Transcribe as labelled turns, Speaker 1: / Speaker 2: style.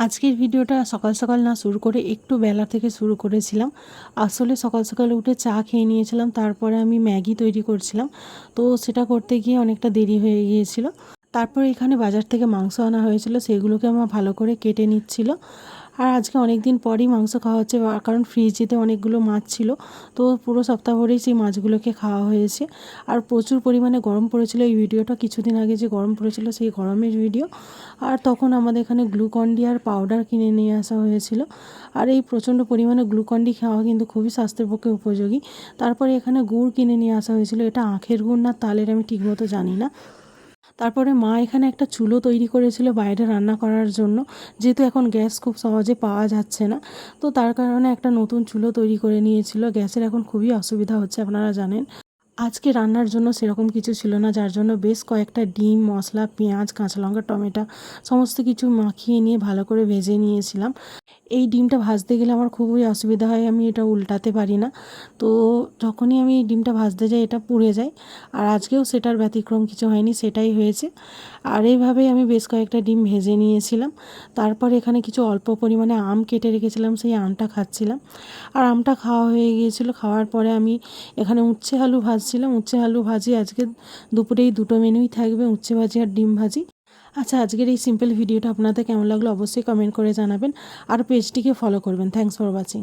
Speaker 1: আজকের ভিডিওটা সকাল সকাল না শুরু করে একটু বেলা থেকে শুরু করেছিলাম। আসলে সকাল সকালে উঠে চা খেয়ে নিয়েছিলাম, তারপরে আমি ম্যাগি তৈরি করছিলাম। তো সেটা করতে গিয়ে অনেকটা দেরি হয়ে গিয়েছিল। তারপরে এখানে বাজার থেকে মাংস আনা হয়েছিল, সেগুলোকে আমার ভালো করে কেটে নিচ্ছিল। আর আজকে অনেক দিন পরই মাংস খাওয়া হচ্ছে, কারণ ফ্রিজেতে অনেকগুলো মাছ ছিল। তো পুরো সপ্তাহ ভরেই সেই মাছগুলোকে খাওয়া হয়েছে। আর প্রচুর পরিমাণে গরম পড়েছিল। এই ভিডিওটা কিছুদিন আগে যে গরম পড়েছিল সেই গরমের ভিডিও। আর তখন আমাদের এখানে গ্লুকন-ডি আর পাউডার কিনে নিয়ে আসা হয়েছিল। আর এই প্রচণ্ড পরিমাণে গ্লুকন-ডি খাওয়া কিন্তু খুবই স্বাস্থ্যের পক্ষে উপযোগী। তারপরে এখানে গুড় কিনে নিয়ে আসা হয়েছিল। এটা আখের গুড় না তালের আমি ঠিকমতো জানি না। তারপরে মা এখানে একটা চুলো তৈরি করেছিল বাইরে রান্না করার জন্য, যেহেতু এখন গ্যাস খুব সহজে পাওয়া যাচ্ছে না। তো তার কারণে একটা নতুন চুলো তৈরি করে নিয়েছিল। গ্যাসের এখন খুবই অসুবিধা হচ্ছে, আপনারা জানেন। আজকে রান্নার জন্য সেরকম কিছু ছিল না, যার জন্য বেশ কয়েকটা ডিম, মশলা, পেঁয়াজ, কাঁচা লঙ্কা, টমেটো সমস্ত কিছু মাখিয়ে নিয়ে ভালো করে ভেজে নিয়েছিলাম। এই ডিমটা ভাজতে গেলে আমার খুবই অসুবিধা হয়, আমি এটা উল্টাতে পারি না। তো যখনই আমি এই ডিমটা ভাজতে যাই এটা পুড়ে যায়। আর আজকেও সেটার ব্যতিক্রম কিছু হয়নি, সেটাই হয়েছে। আর এইভাবেই আমি বেশ কয়েকটা ডিম ভেজে নিয়েছিলাম। তারপর এখানে কিছু অল্প পরিমাণে আম কেটে রেখেছিলাম, সেই আমটা খাচ্ছিলাম। আর আমটা খাওয়া হয়ে গিয়েছিল। খাওয়ার পরে আমি এখানে উচ্ছে আলু ভাজছিলাম। উচ্ছে আলু ভাজি আজকে দুপুরেই দুটো মেনুই থাকবে, উচ্ছে ভাজি আর ডিম ভাজি। আচ্ছা, আজকের এই সিম্পল ভিডিওটা আপনাদের কেমন লাগলো অবশ্যই কমেন্ট করে জানাবেন। আর পেজটিকে ফলো করবেন। Thanks for watching.